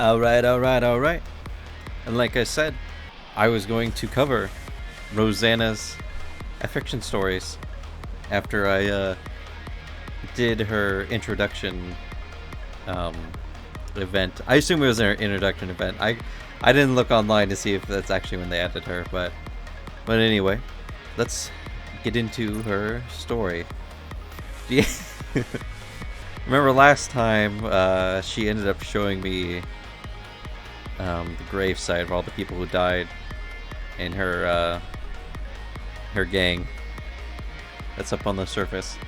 Alright, alright, alright. And like I said, I was going to cover Rosanna's fiction stories after I did her introduction event. I assume it was her introduction event. I didn't look online to see if that's actually when they added her, but anyway, let's get into her story. Remember last time she ended up showing me the gravesite of all the people who died in her gang. That's up on the surface,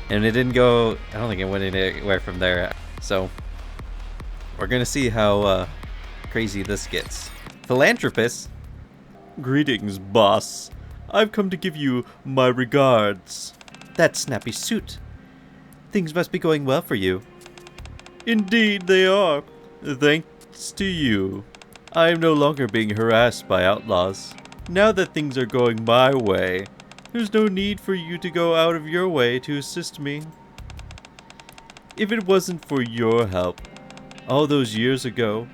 and it didn't go. I don't think it went anywhere from there. So we're gonna see how crazy this gets. Philanthropist. Greetings, boss. I've come to give you my regards. That snappy suit. Things must be going well for you. Indeed they are. Thanks to you. I am no longer being harassed by outlaws. Now that things are going my way, there's no need for you to go out of your way to assist me. If it wasn't for your help, all those years ago,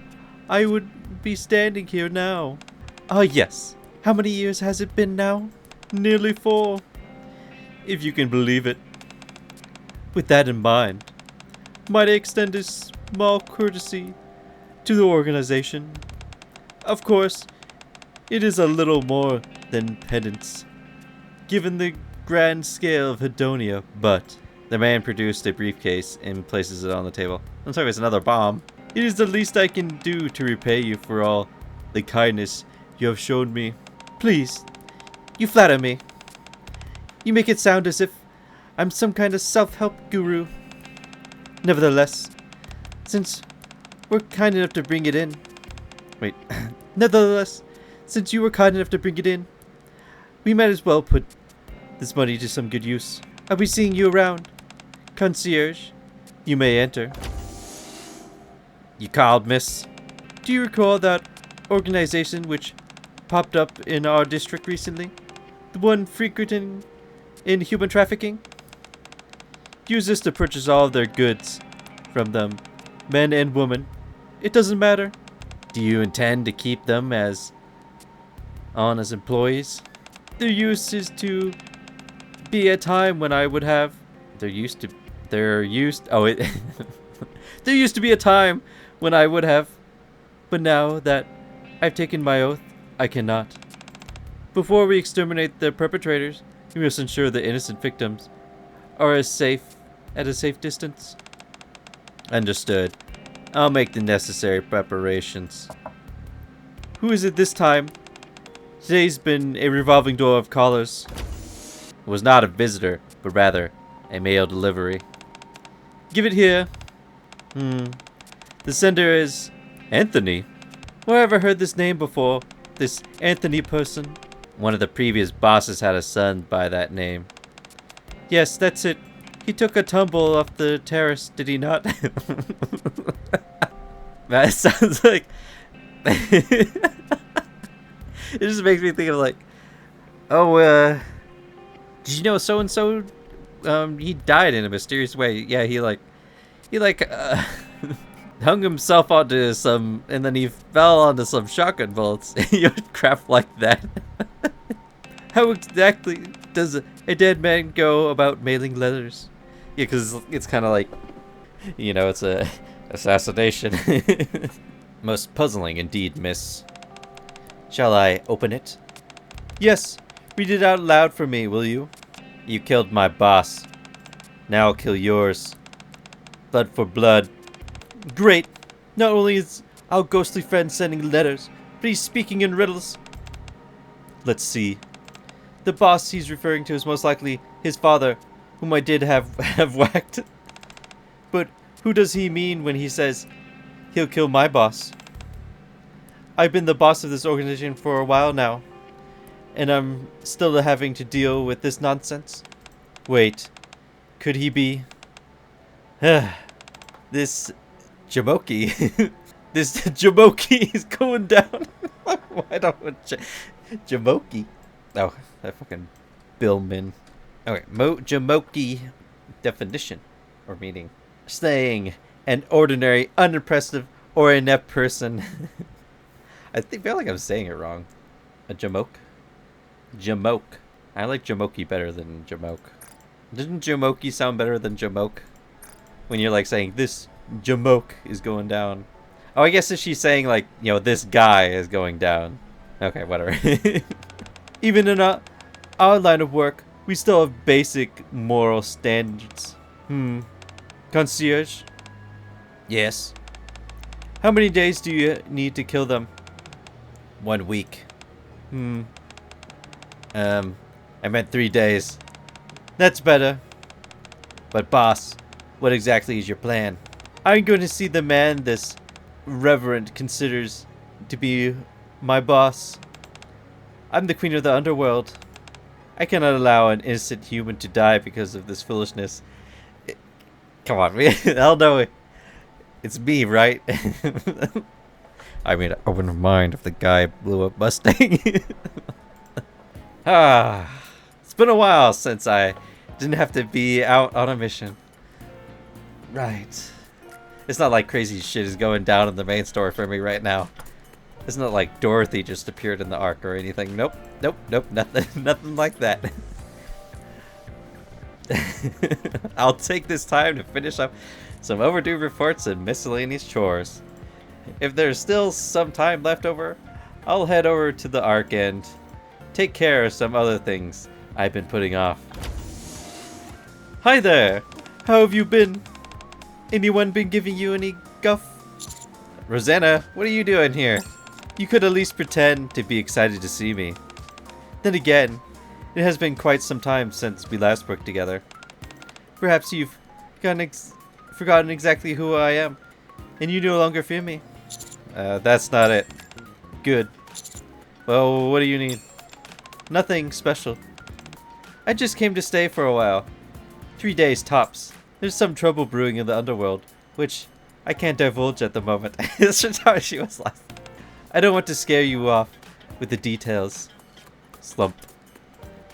I would be standing here now. Ah, yes. How many years has it been now? Nearly 4. If you can believe it. With that in mind, might I extend a small courtesy to the organization? Of course, it is a little more than penance, given the grand scale of Hedonia, but... The man produced a briefcase and places it on the table. I'm sorry, it's another bomb. It is the least I can do to repay you for all the kindness you have shown me. Please, you flatter me. You make it sound as if I'm some kind of self-help guru. Nevertheless, since we're kind enough to bring it in... Wait. Nevertheless, since you were kind enough to bring it in, we might as well put this money to some good use. I'll be seeing you around. Concierge, you may enter. You called, miss? Do you recall that organization which popped up in our district recently? The one frequenting in human trafficking? Use this to purchase all of their goods from them, men and women. It doesn't matter. Do you intend to keep them as employees? Their use is to be a time when I would have... There used to be a time when I would have, but now that I've taken my oath, I cannot. Before we exterminate the perpetrators, we must ensure the innocent victims are at a safe distance. Understood. I'll make the necessary preparations. Who is it this time? Today's been a revolving door of callers. It was not a visitor, but rather a mail delivery. Give it here. The sender is Anthony. Where have I heard this name before? This Anthony person? One of the previous bosses had a son by that name. Yes, that's it. He took a tumble off the terrace, did he not? That sounds like... It just makes me think of like... Oh, did you know so-and-so... he died in a mysterious way. Yeah, he hung himself onto some, and then he fell onto some shotgun bullets. Crap like that. How exactly does a dead man go about mailing letters? Yeah, because it's kind of like, it's a assassination. Most puzzling indeed, miss. Shall I open it? Yes. Read it out loud for me, will you? You killed my boss. Now I'll kill yours. Blood for blood. Great. Not only is our ghostly friend sending letters, but he's speaking in riddles. Let's see. The boss he's referring to is most likely his father, whom I did have whacked. But who does he mean when he says he'll kill my boss? I've been the boss of this organization for a while now, and I'm still having to deal with this nonsense. Wait, could he be... This Jamoki. This Jamoki is going down. Why don't Jamoki? Oh, that fucking Billman. Okay, Jamoki definition or meaning. Saying an ordinary, unimpressive, or inept person. feel like I'm saying it wrong. A jamoke? Jamoke. I like jamoki better than jamoke. Doesn't jamoki sound better than jamoke? When you're like saying, this jamoke is going down. Oh, I guess if she's saying like, you know, this guy is going down. Okay, whatever. Even in our line of work, we still have basic moral standards. Concierge? Yes. How many days do you need to kill them? 1 week. I meant 3 days. That's better. But boss, what exactly is your plan? I'm going to see the man this reverend considers to be my boss. I'm the queen of the underworld. I cannot allow an innocent human to die because of this foolishness. Come on, man. Hell no. It's me, right? I mean, I wouldn't mind if the guy blew up Mustang. It's been a while since I didn't have to be out on a mission. Right. It's not like crazy shit is going down in the main story for me right now. It's not like Dorothy just appeared in the arc or anything. Nope, nothing like that. I'll take this time to finish up some overdue reports and miscellaneous chores. If there's still some time left over, I'll head over to the arc and take care of some other things I've been putting off. Hi there! How have you been? Anyone been giving you any guff? Rosanna, what are you doing here? You could at least pretend to be excited to see me. Then again, it has been quite some time since we last worked together. Perhaps you've forgotten exactly who I am, and you no longer fear me. That's not it. Good. Well, what do you need? Nothing special. I just came to stay for a while. 3 days tops. There's some trouble brewing in the underworld, which I can't divulge at the moment. This is how she was last. I don't want to scare you off with the details. Slump.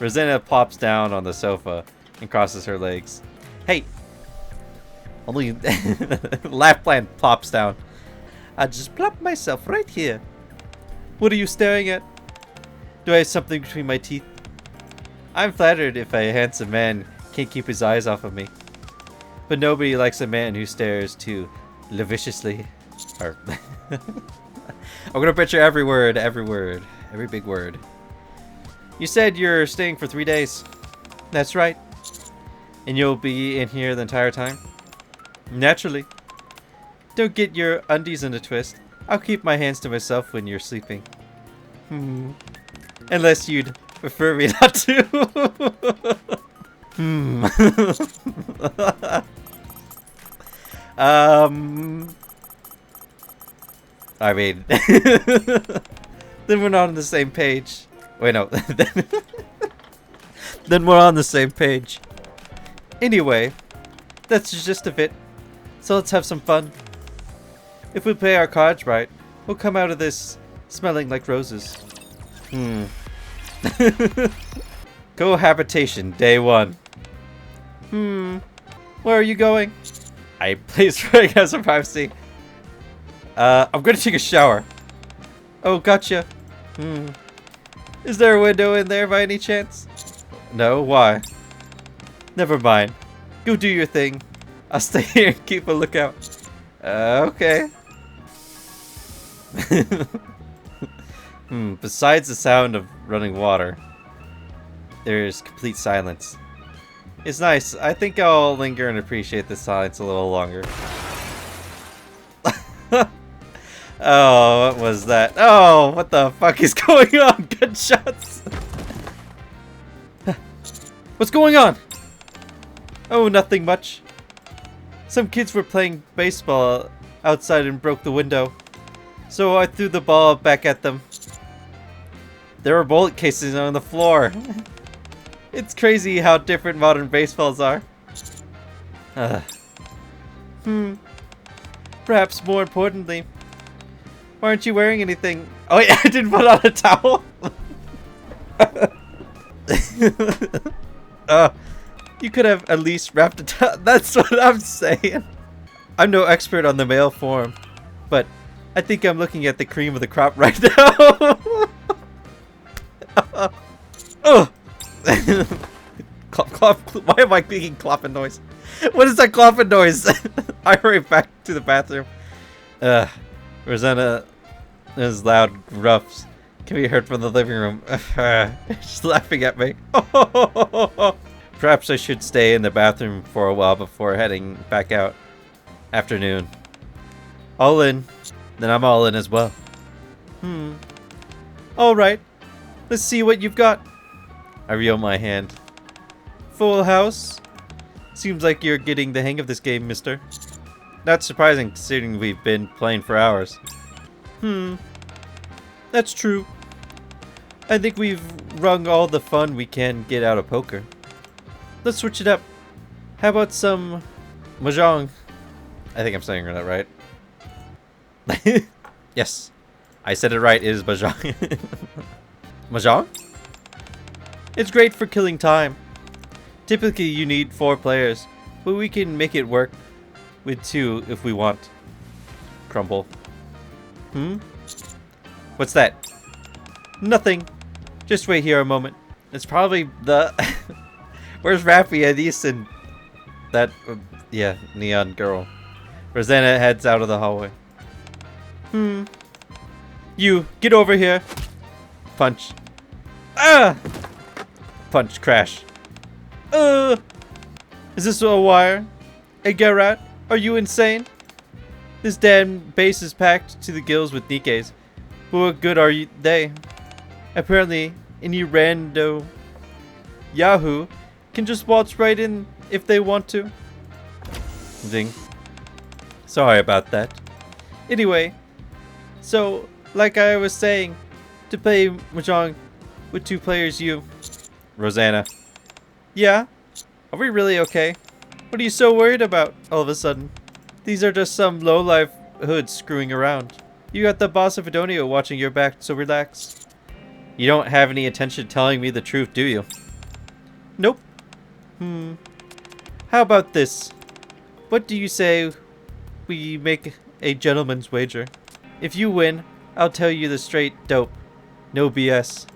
Rosanna plops down on the sofa and crosses her legs. Hey! Only laugh plant plops down. I just plop myself right here. What are you staring at? Do I have something between my teeth? I'm flattered if a handsome man can't keep his eyes off of me. But nobody likes a man who stares too lasciviously. Or I'm gonna butcher every word, every big word. You said you're staying for 3 days. That's right. And you'll be in here the entire time? Naturally. Don't get your undies in a twist. I'll keep my hands to myself when you're sleeping. Unless you'd prefer me not to. I mean, then we're not on the same page. Wait, no. Then we're on the same page. Anyway, that's the gist of it. So let's have some fun. If we play our cards right, we'll come out of this smelling like roses. Cohabitation, day 1. Where are you going? A place where I have some privacy. I'm gonna take a shower. Oh, gotcha. Is there a window in there by any chance? No, why? Never mind. Go do your thing. I'll stay here and keep a lookout. Okay. Besides the sound of running water, there's complete silence. It's nice. I think I'll linger and appreciate the silence a little longer. Oh, what was that? Oh, what the fuck is going on? Gunshots! What's going on? Oh, nothing much. Some kids were playing baseball outside and broke the window. So I threw the ball back at them. There were bullet casings on the floor. It's crazy how different modern baseballs are. Perhaps more importantly, why aren't you wearing anything? Oh wait, I didn't put on a towel. You could have at least wrapped a towel. That's what I'm saying. I'm no expert on the male form, but I think I'm looking at the cream of the crop right now. Oh! Clop, clop, why am I making clopping noise? What is that clopping noise? I hurry back to the bathroom. Rosanna's loud gruffs can be heard from the living room. She's laughing at me. Perhaps I should stay in the bathroom for a while before heading back out. Afternoon. All in. Then I'm all in as well. Alright. Let's see what you've got. I reel my hand. Full house? Seems like you're getting the hang of this game, mister. Not surprising considering we've been playing for hours. That's true. I think we've wrung all the fun we can get out of poker. Let's switch it up. How about some mahjong? I think I'm saying that right. Yes. I said it right. It is mahjong. Mahjong? It's great for killing time. Typically you need 4 players, but we can make it work with 2 if we want. Crumble. What's that? Nothing. Just wait here a moment. It's probably the... Where's Rappy, Anise, and that... yeah, neon girl. Rosanna heads out of the hallway. You, get over here. Punch. Ah! Punch, crash. Is this a wire? Hey, Geralt, are you insane? This damn base is packed to the gills with Nikkes. But what good are they? Apparently, any rando Yahoo can just waltz right in if they want to. Zing. Sorry about that. Anyway, so, like I was saying, to play mahjong with 2 players, you... Rosanna. Yeah? Are we really okay? What are you so worried about, all of a sudden? These are just some low-life hoods screwing around. You got the boss of Adonia watching your back, so relax. You don't have any intention of telling me the truth, do you? Nope. How about this? What do you say we make a gentleman's wager? If you win, I'll tell you the straight dope. No BS.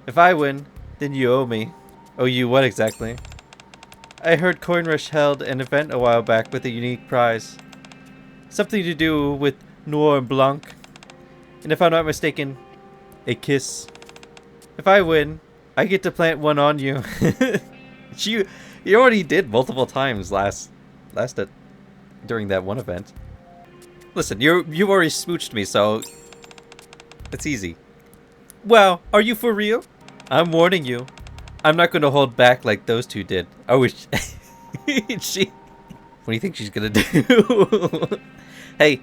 If I win, then you owe me. Owe you what exactly? I heard Coinrush held an event a while back with a unique prize. Something to do with Noir Blanc. And if I'm not mistaken, a kiss. If I win, I get to plant one on you. you already did multiple times during that one event. Listen, you already smooched me, so it's easy. Wow, are you for real? I'm warning you. I'm not going to hold back like those 2 did. I wish... What do you think she's going to do? Hey,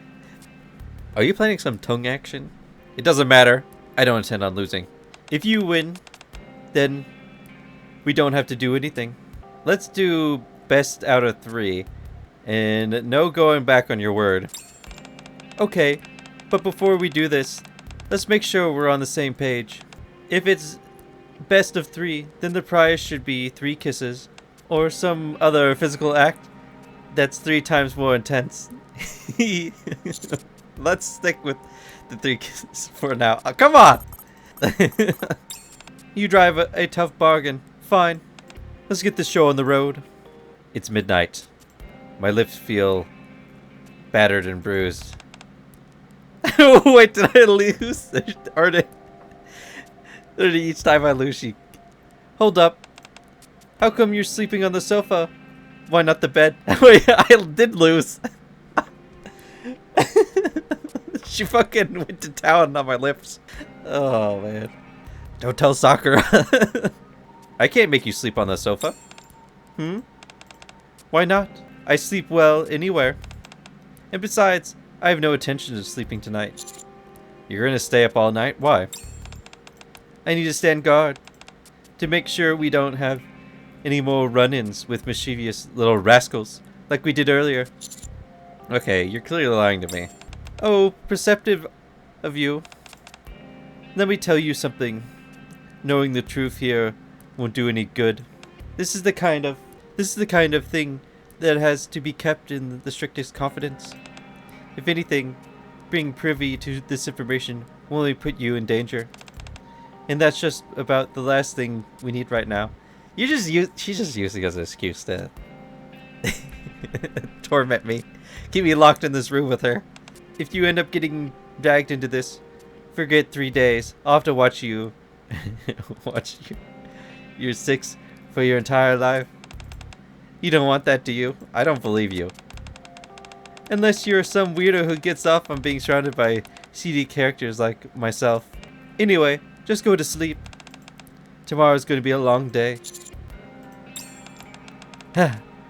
are you planning some tongue action? It doesn't matter. I don't intend on losing. If you win, then we don't have to do anything. Let's do best out of 3. And no going back on your word. Okay, but before we do this, let's make sure we're on the same page. If it's best of 3, then the prize should be 3 kisses, or some other physical act that's 3 times more intense. Let's stick with the 3 kisses for now. Oh, come on! You drive a tough bargain. Fine. Let's get this show on the road. It's midnight. My lips feel battered and bruised. Wait, did I lose? Or did each time I lose, she... Hold up. How come you're sleeping on the sofa? Why not the bed? Wait, I did lose. She fucking went to town on my lips. Oh, man. Don't tell Sakura. I can't make you sleep on the sofa. Why not? I sleep well anywhere. And besides, I have no intention of sleeping tonight. You're gonna stay up all night? Why? I need to stand guard to make sure we don't have any more run-ins with mischievous little rascals like we did earlier. Okay, you're clearly lying to me. Oh, perceptive of you. Let me tell you something. Knowing the truth here won't do any good. This is the kind of thing that has to be kept in the strictest confidence. If anything, being privy to this information will only put you in danger. And that's just about the last thing we need right now. She's just using it as an excuse to torment me. Keep me locked in this room with her. If you end up getting dragged into this, forget 3 days. I'll have to watch you. Watch you. You're 6 for your entire life. You don't want that, do you? I don't believe you. Unless you're some weirdo who gets off on being surrounded by seedy characters like myself. Anyway, just go to sleep. Tomorrow's going to be a long day.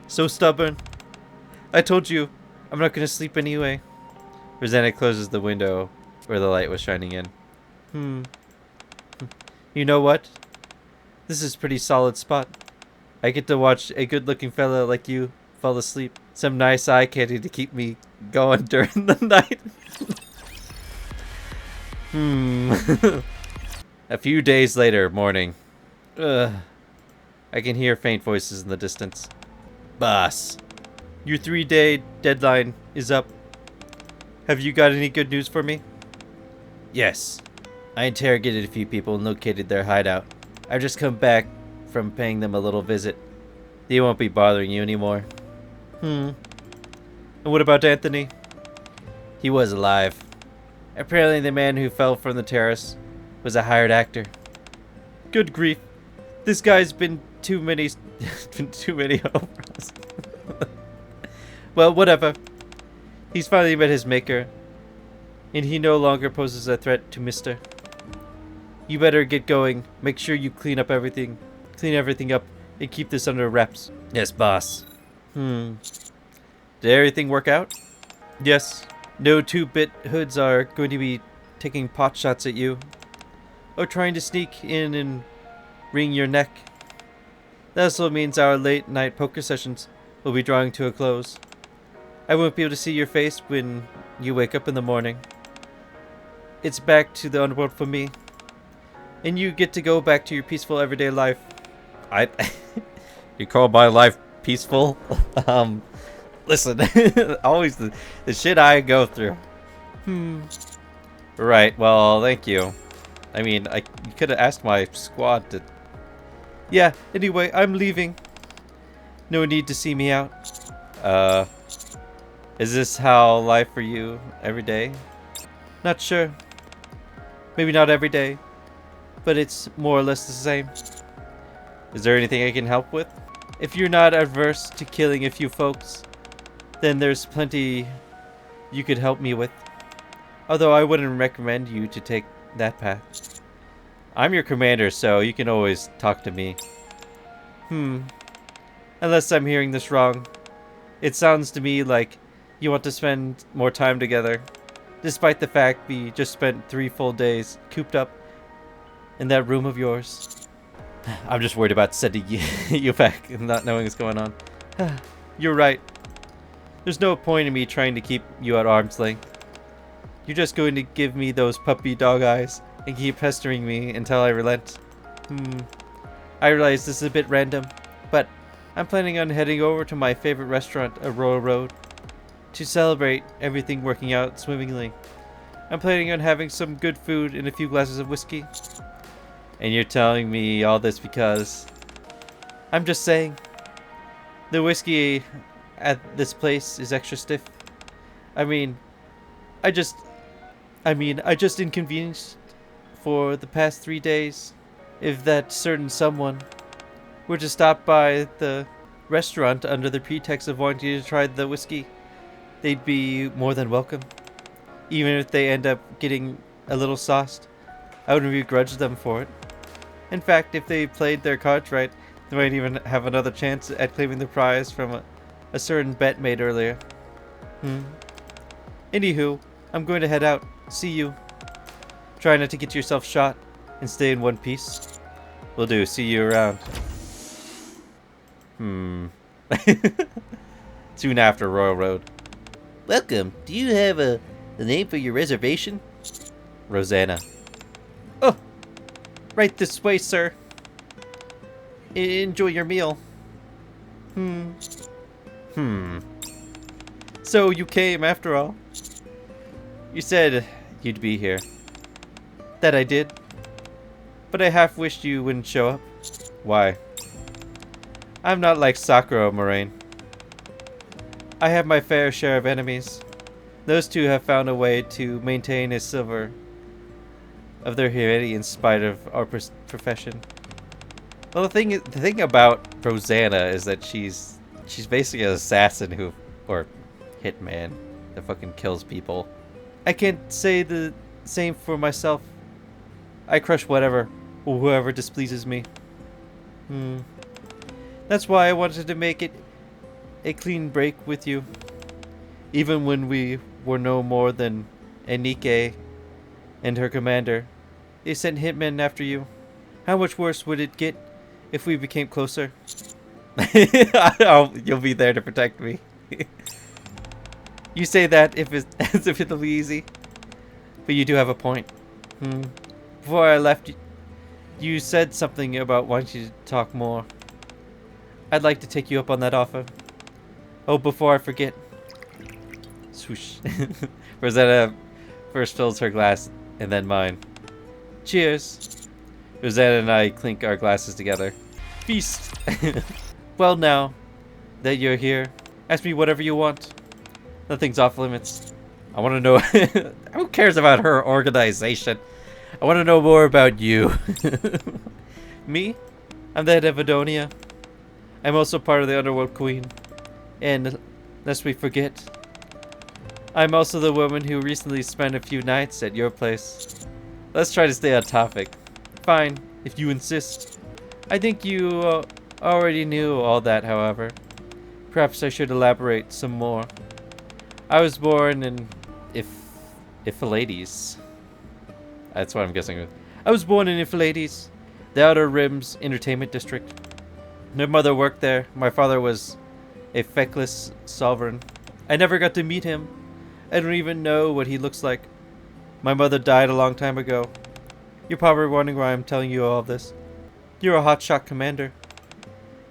So stubborn. I told you, I'm not going to sleep anyway. Rosanna closes the window where the light was shining in. You know what? This is a pretty solid spot. I get to watch a good-looking fella like you fall asleep. Some nice eye candy to keep me going during the night. A few days later, morning. I can hear faint voices in the distance. Boss, your 3-day deadline is up. Have you got any good news for me? Yes. I interrogated a few people and located their hideout. I've just come back from paying them a little visit. They won't be bothering you anymore. And what about Anthony? He was alive. Apparently the man who fell from the terrace was a hired actor. Good grief. This guy's been too many overalls. Well, whatever. He's finally met his maker, and he no longer poses a threat to Mister. You better get going. Make sure you clean everything up, and keep this under wraps. Yes, boss. Did everything work out? Yes. No 2-bit hoods are going to be taking pot shots at you, or trying to sneak in and wring your neck. That also means our late-night poker sessions will be drawing to a close. I won't be able to see your face when you wake up in the morning. It's back to the underworld for me. And you get to go back to your peaceful everyday life. You call my life peaceful? Listen, always the shit I go through. Right, well, thank you. I mean, you could have asked my squad to... Yeah, anyway, I'm leaving. No need to see me out. Is this how life for you every day? Not sure. Maybe not every day, but it's more or less the same. Is there anything I can help with? If you're not averse to killing a few folks, then there's plenty you could help me with. Although I wouldn't recommend you to take that path. I'm your commander, so you can always talk to me. Unless I'm hearing this wrong. It sounds to me like you want to spend more time together, despite the fact we just spent 3 full days cooped up in that room of yours. I'm just worried about sending you back and not knowing what's going on. You're right. There's no point in me trying to keep you at arm's length. You're just going to give me those puppy dog eyes and keep pestering me until I relent. I realize this is a bit random, but I'm planning on heading over to my favorite restaurant, Aurora Road, to celebrate everything working out swimmingly. I'm planning on having some good food and a few glasses of whiskey. And you're telling me all this because... I'm just saying. The whiskey at this place is extra stiff. I just inconvenienced for the past 3 days. If that certain someone were to stop by the restaurant under the pretext of wanting to try the whiskey, they'd be more than welcome. Even if they end up getting a little sauced, I wouldn't begrudge them for it. In fact, if they played their cards right, they might even have another chance at claiming the prize from a certain bet made earlier. Anywho, I'm going to head out. See you. Try not to get yourself shot and stay in one piece. Will do. See you around. Soon after Royal Road. Welcome. Do you have the name for your reservation? Rosanna. Oh, right this way, sir. Enjoy your meal. So you came after all. You said you'd be here. That I did. But I half wished you wouldn't show up. Why? I'm not like Sakura or Moraine. I have my fair share of enemies. Those two have found a way to maintain a silver of their humanity in spite of our profession. Well, the thing about Rosanna is that she's basically an assassin or hitman that fucking kills people. I can't say the same for myself. I crush whatever or whoever displeases me. That's why I wanted to make it a clean break with you. Even when we were no more than Nikke and her commander, they sent hitmen after you. How much worse would it get if we became closer? You'll be there to protect me. You say that as if it'll be easy, but you do have a point. Before I left, you said something about wanting to talk more. I'd like to take you up on that offer. Oh, before I forget. Swoosh. Rosanna first fills her glass and then mine. Cheers. Rosanna and I clink our glasses together. Feast. Well, now that you're here, ask me whatever you want. Nothing's off limits. I want to know. Who cares about her organization? I want to know more about you. Me? I'm the head of Adonia. I'm also part of the Underworld Queen. And, lest we forget, I'm also the woman who recently spent a few nights at your place. Let's try to stay on topic. Fine, if you insist. I think you already knew all that, however. Perhaps I should elaborate some more. I was born in Iphiades. That's what I'm guessing. I was born in Iphiades, the Outer Rim's entertainment district. My mother worked there. My father was a feckless sovereign. I never got to meet him. I don't even know what he looks like. My mother died a long time ago. You're probably wondering why I'm telling you all of this. You're a hotshot commander.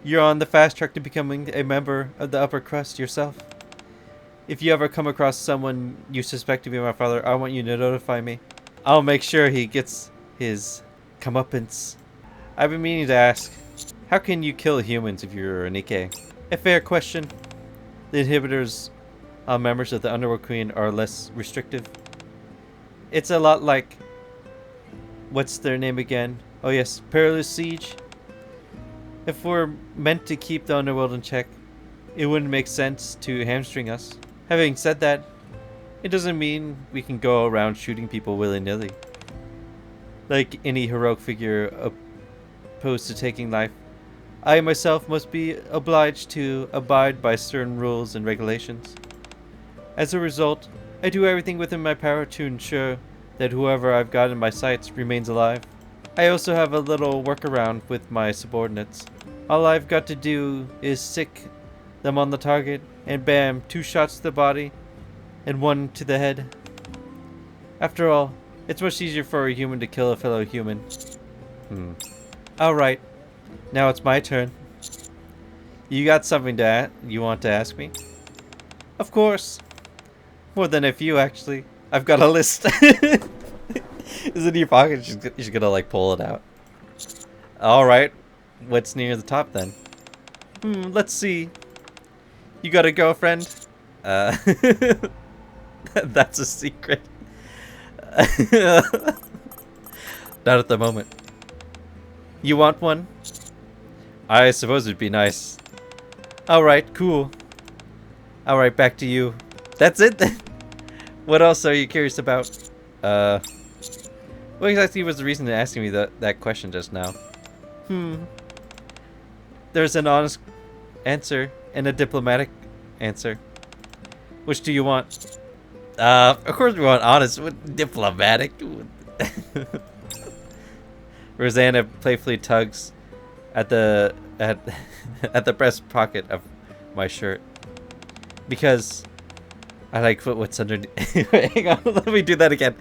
You're on the fast track to becoming a member of the upper crust yourself. If you ever come across someone you suspect to be my father, I want you to notify me. I'll make sure he gets his comeuppance. I've been meaning to ask, how can you kill humans if you're a Nikke? A fair question. The inhibitors on members of the Underworld Queen are less restrictive. It's a lot like, what's their name again? Oh yes, Perilous Siege. If we're meant to keep the Underworld in check, it wouldn't make sense to hamstring us. Having said that, it doesn't mean we can go around shooting people willy-nilly. Like any heroic figure opposed to taking life, I myself must be obliged to abide by certain rules and regulations. As a result, I do everything within my power to ensure that whoever I've got in my sights remains alive. I also have a little workaround with my subordinates. All I've got to do is sick them on the target, and bam, 2 shots to the body, and 1 to the head. After all, it's much easier for a human to kill a fellow human. Alright, now it's my turn. You got something you want to ask me? Of course. More than a few, actually. I've got a list. Is it in your pocket? You're just gonna like pull it out. Alright. What's near the top then? Let's see. You got a girlfriend? That's a secret. Not at the moment. You want one? I suppose it'd be nice. Alright, cool. Alright, back to you. That's it? What else are you curious about? What exactly was the reason to asking me that question just now? There's an honest answer and a diplomatic answer. Which do you want? Of course we want honest. What diplomatic? Rosanna playfully tugs at the breast pocket of my shirt. Because I like what's underneath. Hang on, let me do that again.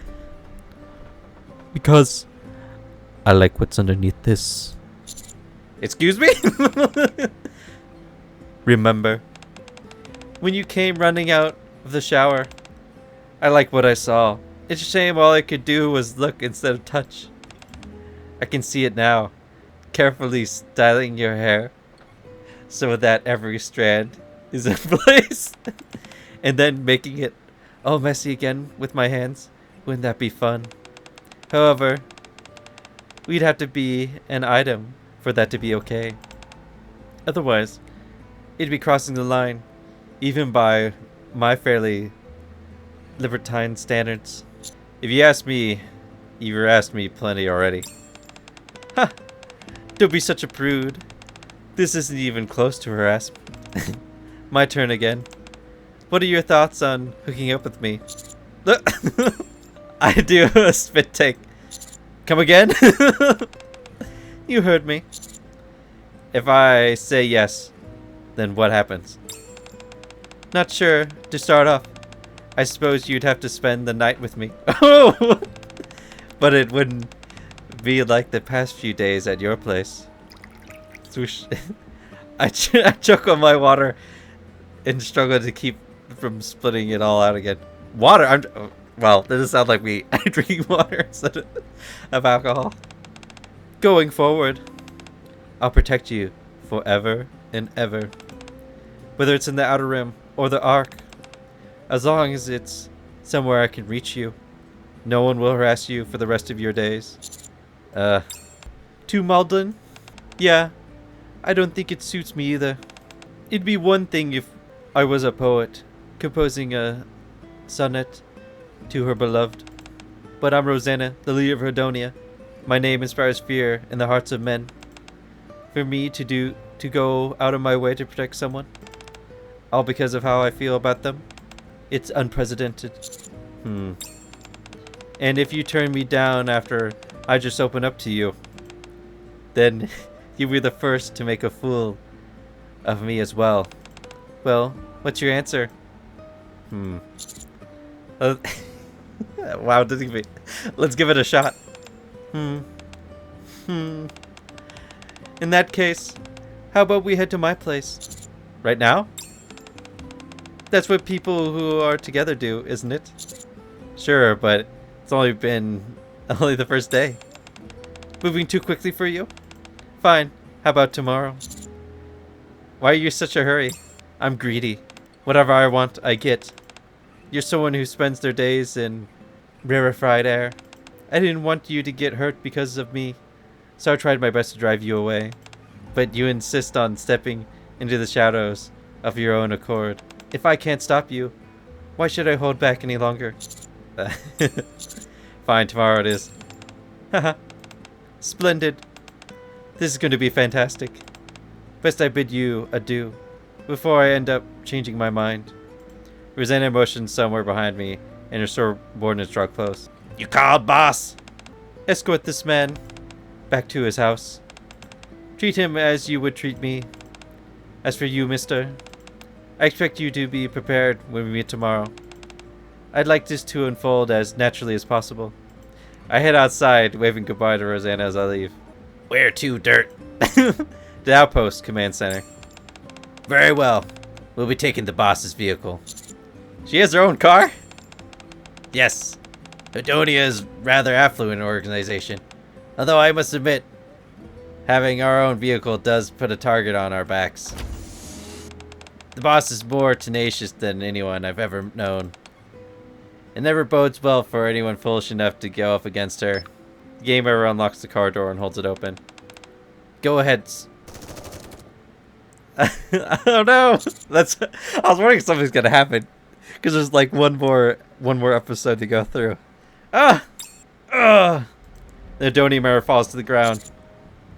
Because I like what's underneath this. Excuse me? Remember when you came running out of the shower I like what I saw. It's a shame all I could do was look instead of touch. I can see it now. Carefully styling your hair so that every strand is in place. And then making it all messy again with my hands. Wouldn't that be fun? However, we'd have to be an item for that to be okay. Otherwise, it'd be crossing the line, even by my fairly libertine standards. If you ask me, you've asked me plenty already. Ha! Don't be such a prude. This isn't even close to harassment. My turn again. What are your thoughts on hooking up with me? I do a spit take. Come again? You heard me. If I say yes, then what happens? Not sure. To start off, I suppose you'd have to spend the night with me. Oh! But it wouldn't be like the past few days at your place. Swoosh. I choke on my water and struggle to keep from splitting it all out again. Water? Well, that doesn't sound like me. I'm drinking water instead of alcohol. Going forward, I'll protect you forever and ever. Whether it's in the Outer Rim or the Ark. As long as it's somewhere I can reach you. No one will harass you for the rest of your days. Too maudlin? Yeah, I don't think it suits me either. It'd be one thing if I was a poet, composing a sonnet to her beloved. But I'm Rosanna, the leader of Hedonia. My name inspires fear in the hearts of men. For me to go out of my way to protect someone, all because of how I feel about them, it's unprecedented. And if you turn me down after I just open up to you, then you'll be the first to make a fool of me as well. Well, what's your answer? Wow, let's give it a shot. In that case, how about we head to my place? Right now? That's what people who are together do, isn't it? Sure, but it's only the first day. Moving too quickly for you? Fine. How about tomorrow? Why are you such a hurry? I'm greedy. Whatever I want, I get. You're someone who spends their days in rarefied air. I didn't want you to get hurt because of me, so I tried my best to drive you away. But you insist on stepping into the shadows of your own accord. If I can't stop you, why should I hold back any longer? Fine, tomorrow it is. Haha. Splendid. This is going to be fantastic. Best I bid you adieu, before I end up changing my mind. Rosanna motions somewhere behind me, and her subordinates draw close. You called, boss? Escort this man back to his house. Treat him as you would treat me. As for you, mister, I expect you to be prepared when we meet tomorrow. I'd like this to unfold as naturally as possible. I head outside, waving goodbye to Rosanna as I leave. Where to, dirt? The outpost, command center. Very well. We'll be taking the boss's vehicle. She has her own car? Yes. Hedonia is rather affluent organization. Although I must admit, having our own vehicle does put a target on our backs. The boss is more tenacious than anyone I've ever known. It never bodes well for anyone foolish enough to go up against her. The gamer unlocks the car door and holds it open. Go ahead. Oh no! I was wondering if something's gonna happen, because there's like one more episode to go through. The Hedonia member falls to the ground.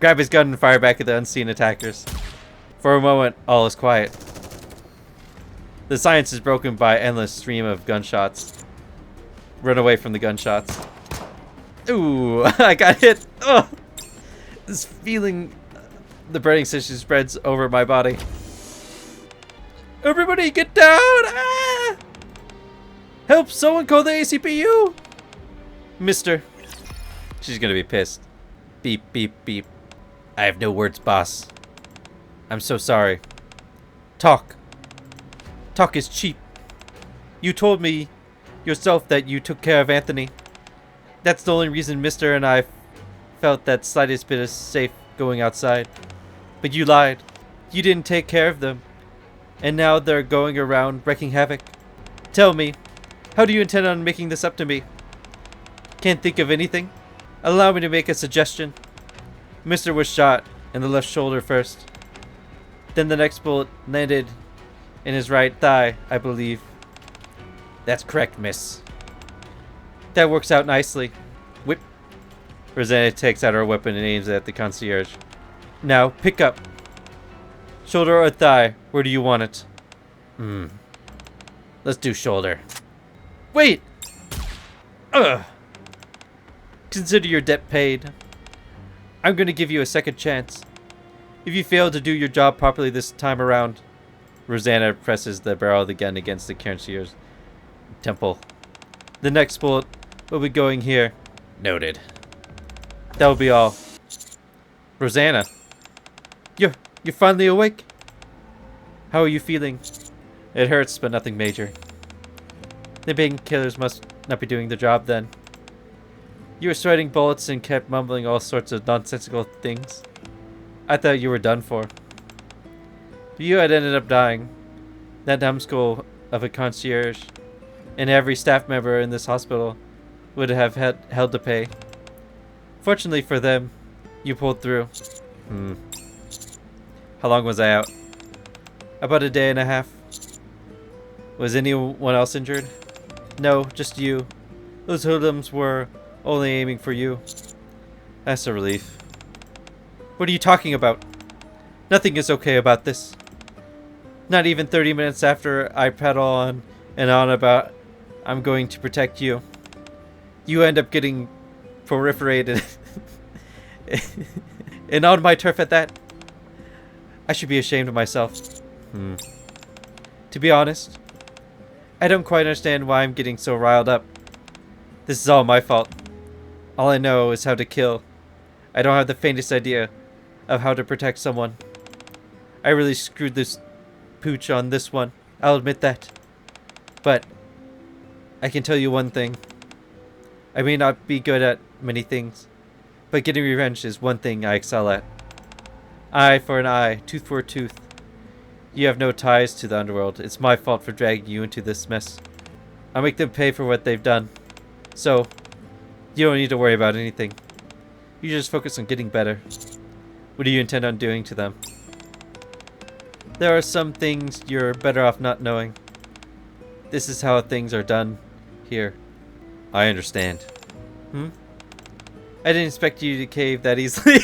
Grab his gun and fire back at the unseen attackers. For a moment, all is quiet. The silence is broken by an endless stream of gunshots. Run away from the gunshots. Ooh, I got hit. Oh, this feeling, the burning sensation spreads over my body. Everybody get down! Ah! Help someone call the ACPU! Mister. She's gonna be pissed. Beep, beep, beep. I have no words, boss. I'm so sorry. Talk. Talk is cheap. You told me yourself that you took care of Anthony. That's the only reason Mister and I felt that slightest bit of safe going outside. But you lied. You didn't take care of them. And now they're going around wreaking havoc. Tell me, how do you intend on making this up to me? Can't think of anything? Allow me to make a suggestion. Mister was shot in the left shoulder first. Then the next bullet landed in his right thigh, I believe. That's correct, miss. That works out nicely. Whip. Rosanna takes out her weapon and aims it at the concierge. Now, pick up. Shoulder or thigh? Where do you want it? Let's do shoulder. Wait! Ugh! Consider your debt paid. I'm gonna give you a second chance. If you fail to do your job properly this time around... Rosanna presses the barrel of the gun against the concierge's temple. The next bullet will be going here. Noted. That will be all. Rosanna. You're finally awake? How are you feeling? It hurts, but nothing major. The painkillers must not be doing the job then. You were sweating bullets and kept mumbling all sorts of nonsensical things. I thought you were done for. You had ended up dying. That numbskull of a concierge and every staff member in this hospital would have held to pay. Fortunately for them, you pulled through. How long was I out? About a day and a half. Was anyone else injured? No, just you. Those hoodlums were only aiming for you. That's a relief. What are you talking about? Nothing is okay about this. Not even 30 minutes after I prattle on and on about I'm going to protect you. You end up getting proliferated. And on my turf at that. I should be ashamed of myself. To be honest, I don't quite understand why I'm getting so riled up. This is all my fault. All I know is how to kill. I don't have the faintest idea of how to protect someone. I really screwed this pooch on this one. I'll admit that. But I can tell you one thing. I may not be good at many things, but getting revenge is one thing I excel at. Eye for an eye, tooth for a tooth. You have no ties to the underworld. It's my fault for dragging you into this mess. I'll make them pay for what they've done. So, you don't need to worry about anything. You just focus on getting better. What do you intend on doing to them? There are some things you're better off not knowing. This is how things are done here. I understand. I didn't expect you to cave that easily.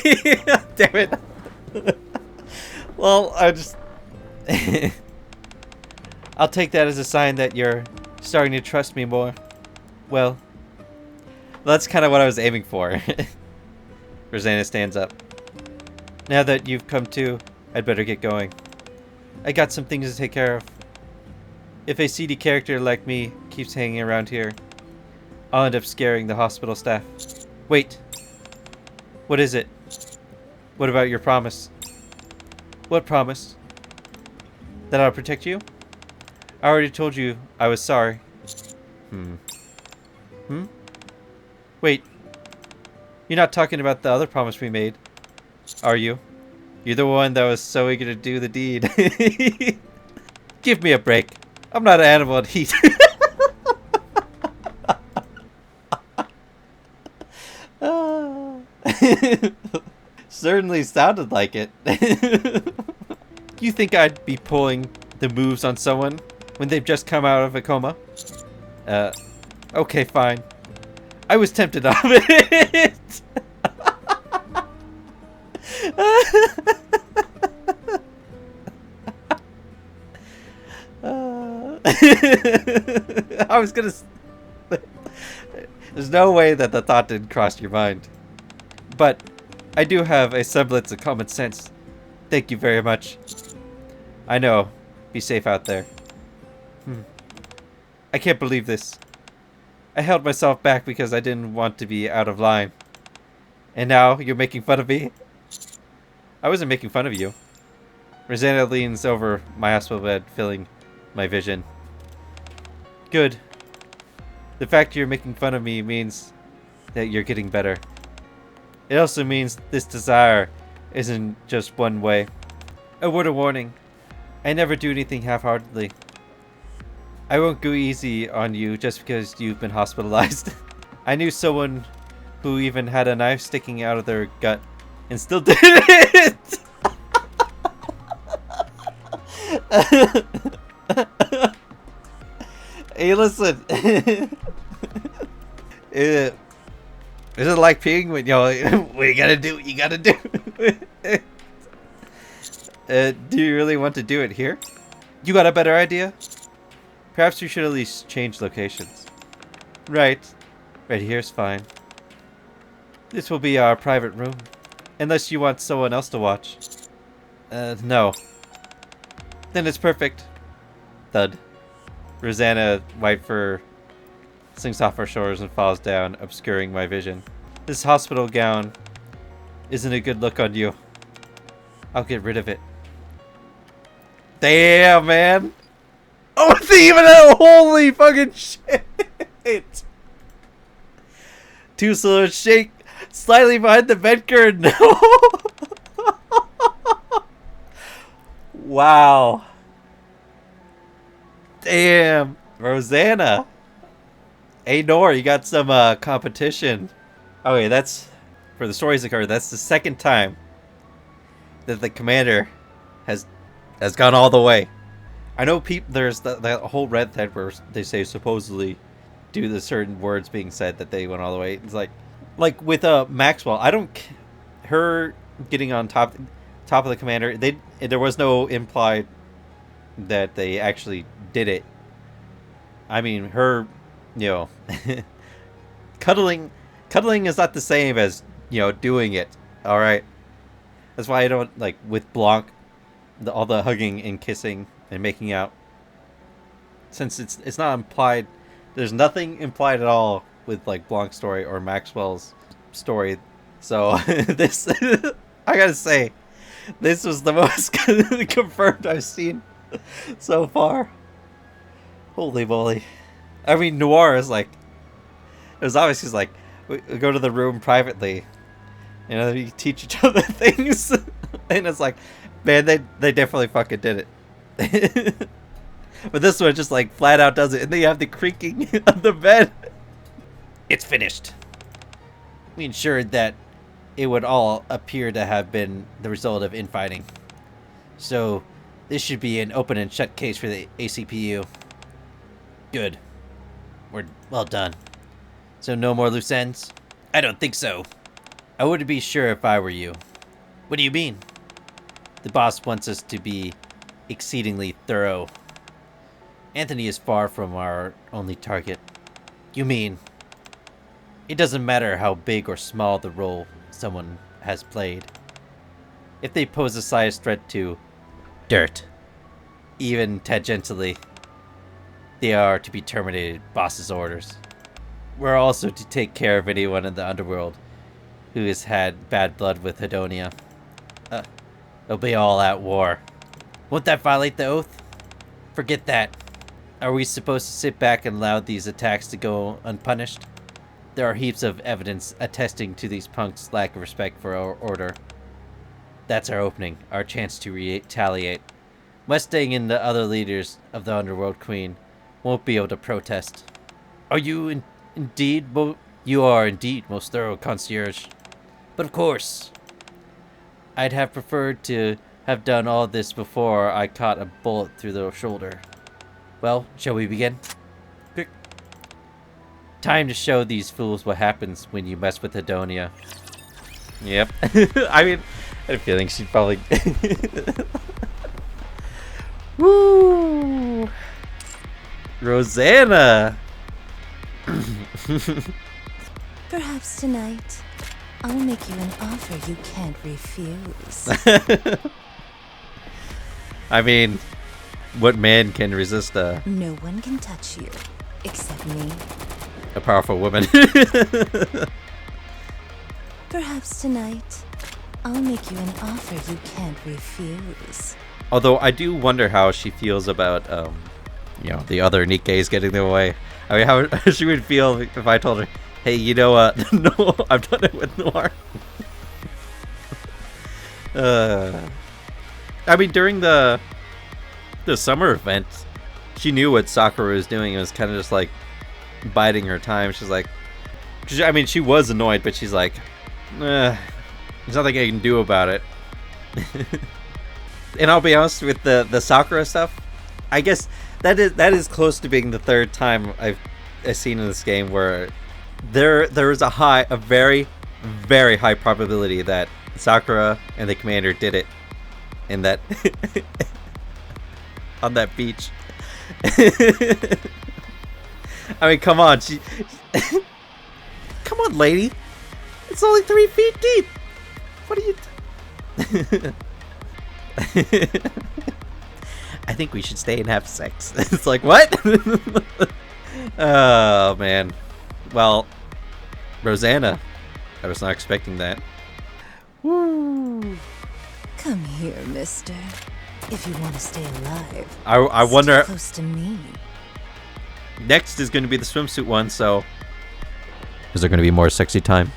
Damn it. Well, I'll take that as a sign that you're starting to trust me more. Well, that's kind of what I was aiming for. Rosanna stands up. Now that you've come to, I'd better get going. I got some things to take care of. If a seedy character like me keeps hanging around here, I'll end up scaring the hospital staff. Wait. What is it? What about your promise? What promise? That I'll protect you? I already told you I was sorry. Wait. You're not talking about the other promise we made, are you? You're the one that was so eager to do the deed. Give me a break. I'm not an animal at heat. Certainly sounded like it. You think I'd be pulling the moves on someone when they've just come out of a coma? Okay, fine. I was tempted of it. I was gonna... There's no way that the thought didn't cross your mind. But I do have a semblance of common sense. Thank you very much. I know. Be safe out there. I can't believe this. I held myself back because I didn't want to be out of line. And now you're making fun of me? I wasn't making fun of you. Rosanna leans over my hospital bed, filling my vision. Good. The fact you're making fun of me means that you're getting better. It also means this desire isn't just one way. A word of warning. I never do anything half-heartedly. I won't go easy on you just because you've been hospitalized. I knew someone who even had a knife sticking out of their gut and still did it! Hey, listen. Is it like peeing when what you gotta do? You gotta do. Do you really want to do it here? You got a better idea? Perhaps you should at least change locations. Right. Right here's fine. This will be our private room. Unless you want someone else to watch. No. Then it's perfect. Thud. Rosanna, white fur, sinks off her shoulders and falls down, obscuring my vision. This hospital gown isn't a good look on you. I'll get rid of it. Damn, man! Oh, it's even a holy fucking shit! Two silhouettes shake slightly behind the vent curtain. Wow. Damn. Rosanna. Hey, Nor, you got some competition. Okay, that's... For the stories occurred, that's the second time that the commander has gone all the way. I know there's that whole red thread where they say supposedly due to certain words being said that they went all the way. It's like with Maxwell, her getting on top of the commander, there was no implied that they actually did it. I mean, her, cuddling is not the same as, doing it. All right. That's why I don't like with Blanc, all the hugging and kissing and making out. Since it's not implied, there's nothing implied at all with like Blanc's story or Maxwell's story. So this, I gotta say, this was the most confirmed I've seen so far. Holy moly! I mean, Noir is like, it was obvious he's like, we go to the room privately. You teach each other things. And it's like, man, they definitely fucking did it. But this one just like flat out does it. And then you have the creaking of the bed. It's finished. We ensured that it would all appear to have been the result of infighting. So this should be an open and shut case for the ACPU. Good. We're well done. So no more loose ends? I don't think so. I wouldn't be sure if I were you. What do you mean? The boss wants us to be exceedingly thorough. Anthony is far from our only target. You mean? It doesn't matter how big or small the role someone has played. If they pose the slightest threat to dirt, even tangentially, they are to be terminated boss's orders. We're also to take care of anyone in the underworld who has had bad blood with Hedonia. They'll be all at war. Won't that violate the oath? Forget that. Are we supposed to sit back and allow these attacks to go unpunished? There are heaps of evidence attesting to these punks' lack of respect for our order. That's our opening, our chance to retaliate. Mustang and the other leaders of the Underworld Queen won't be able to protest. Are you indeed you are indeed most thorough concierge. But of course, I'd have preferred to have done all this before I caught a bullet through the shoulder. Well, shall we begin? Quick. Time to show these fools what happens when you mess with Hedonia. Yep. I mean, I had a feeling she'd probably... Woo! Rosanna! Perhaps tonight, I'll make you an offer you can't refuse. I mean, what man can resist No one can touch you, except me. a powerful woman? Perhaps tonight, I'll make you an offer you can't refuse. Although I do wonder how she feels about, you know, the other Nikke is getting in the way. I mean, how she would feel if I told her, hey, you know, no, I've done it with Noir. I mean, during the summer event, she knew what Sakura was doing. It was kind of just like biding her time. She's like, I mean, she was annoyed, but she's like, there's nothing I can do about it. And I'll be honest with the Sakura stuff. I guess that is close to being the third time I've seen in this game where there is a very, very high probability that Sakura and the commander did it in that on that beach. I mean, come on, come on, lady. It's only 3 feet deep. What are you? I think we should stay and have sex. It's like, what? Oh man. Well, Rosanna, I was not expecting that. Woo. Come here, mister. If you want to stay alive. I wonder. Stay close to me. Next is going to be the swimsuit one, so is there going to be more sexy time?